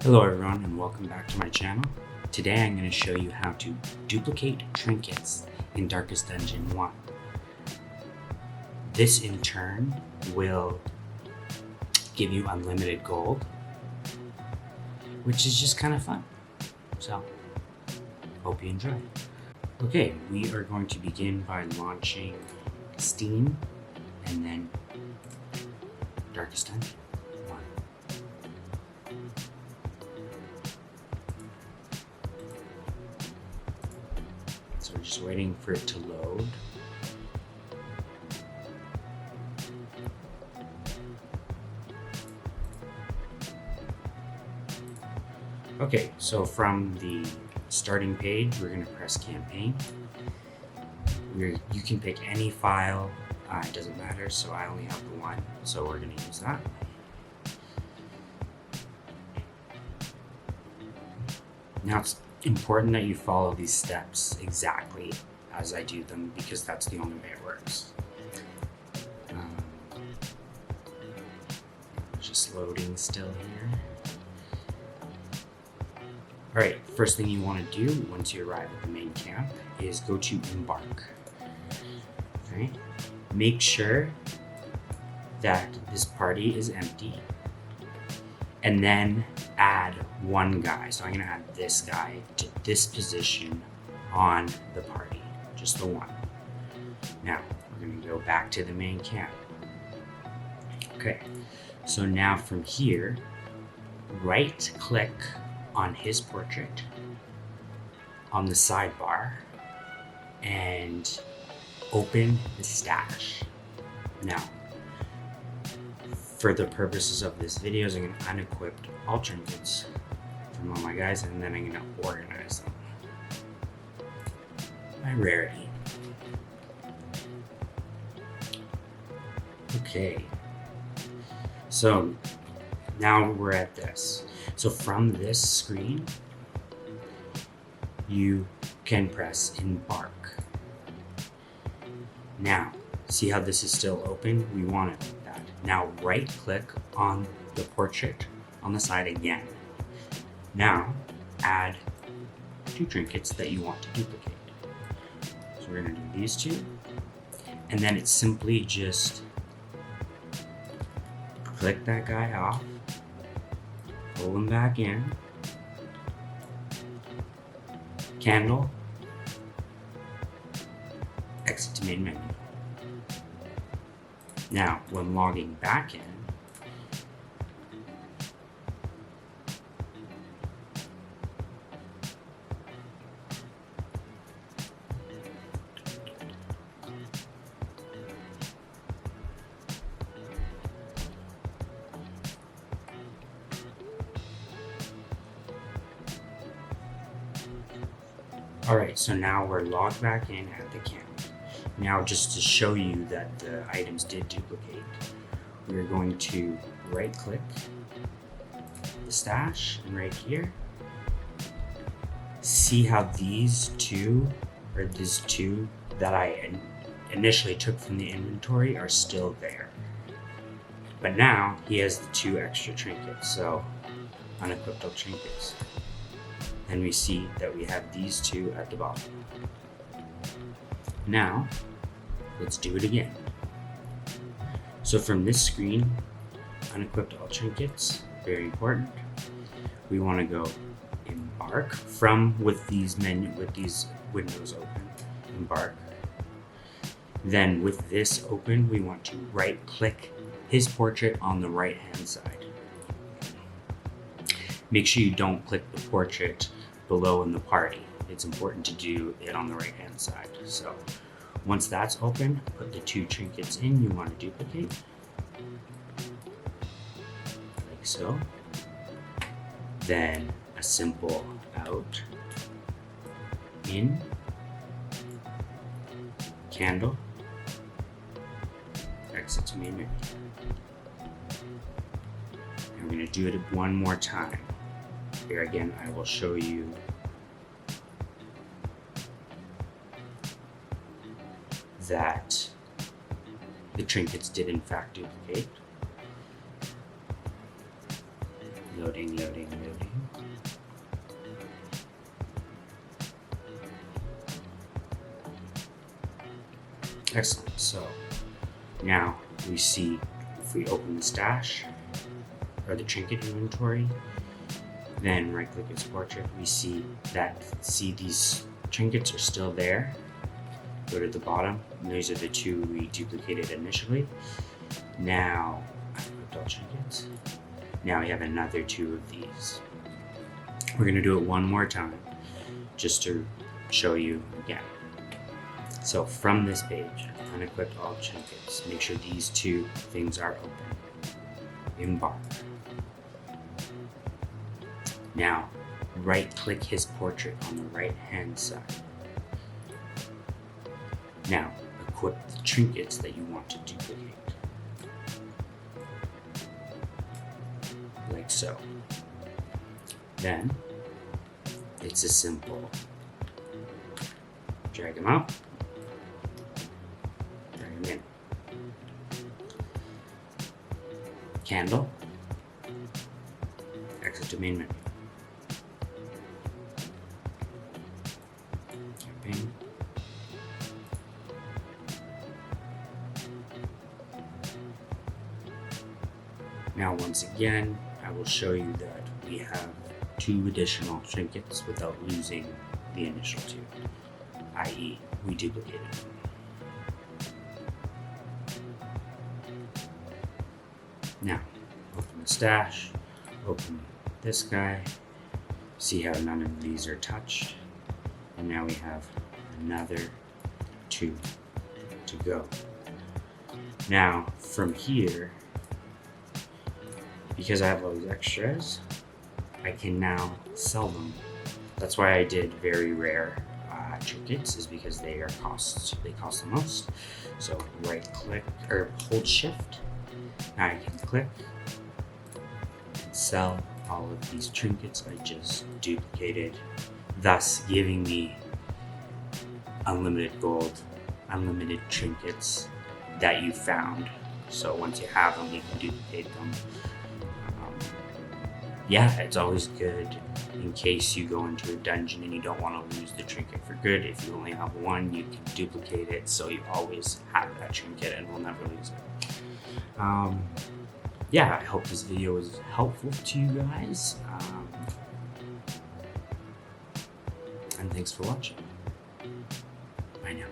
Hello everyone and welcome back to my channel. Today I'm going to show you how to duplicate trinkets in Darkest Dungeon 1. This in turn will give you unlimited gold, which is just kind of fun. So, hope you enjoy. Okay, we are going to begin by launching Steam and then Darkest Dungeon 1. So we're just waiting for it to load. Okay, so from the starting page, we're going to press campaign. You can pick any file, it doesn't matter, so I only have the one, so we're going to use that. Now it's important that you follow these steps exactly as I do them because that's the only way it works. Just loading still here. Alright, first thing you want to do once you arrive at the main camp is go to embark. Okay? Make sure that this party is empty and then add one guy. So I'm going to add this guy to this position on the party, just the one. Now we're going to go back to the main camp. Okay, so now from here, right click on his portrait on the sidebar and open the stash. Now, for the purposes of this video, I'm going to unequip all trinkets from all my guys, and then I'm going to organize them by rarity. Okay, so now we're at this. So from this screen, you can press embark. Now, see how this is still open? We want it like that. Now right click on the portrait on the side again. Now add two trinkets that you want to duplicate. So we're going to do these two, and then it's simply just click that guy off, pull them back in, candle, exit to main menu. Now, when logging back in, alright, so now we're logged back in at the camp. Now just to show you that the items did duplicate, we're going to right click the stash and right here. See how these two that I initially took from the inventory are still there. But now he has the two extra trinkets, so unequipped all trinkets. And we see that we have these two at the bottom. Now, let's do it again. So from this screen, unequipped all trinkets, very important. We want to go embark with these windows open, embark. Then with this open, we want to right click his portrait on the right hand side. Make sure you don't click the portrait below in the party. It's important to do it on the right hand side. So once that's open, put the two trinkets in you want to duplicate, like so. Then a simple out, in, candle, exit to main menu. And we're going to do it one more time. Here again, I will show you that the trinkets did in fact duplicate. Loading, loading, loading. Excellent. So now we see, if we open the stash or the trinket inventory, then right click its portrait, we see these trinkets are still there. Go to the bottom, and these are the two we duplicated initially. Now, I equipped all trinkets. Now we have another two of these. We're gonna do it one more time, just to show you again. So from this page, unequip all trinkets. Make sure these two things are open. Embark. Now, right click his portrait on the right hand side. Now, equip the trinkets that you want to duplicate. Like so. Then, it's a simple drag them out, drag them in. Candle, exit to main menu. Campaign. Now once again, I will show you that we have two additional trinkets without losing the initial two, i.e. we duplicated them. Now, open the stash, open this guy, see how none of these are touched, and now we have another two to go. Now, from here, because I have all these extras, I can now sell them. That's why I did very rare trinkets, is because they cost the most. So right click or hold shift. Now I can click and sell all of these trinkets I just duplicated, thus giving me unlimited gold, unlimited trinkets that you found. So once you have them, you can duplicate them. Yeah, it's always good in case you go into a dungeon and you don't want to lose the trinket for good. If you only have one, you can duplicate it, so you always have that trinket and will never lose it. Yeah, I hope this video was helpful to you guys. And thanks for watching. Bye now.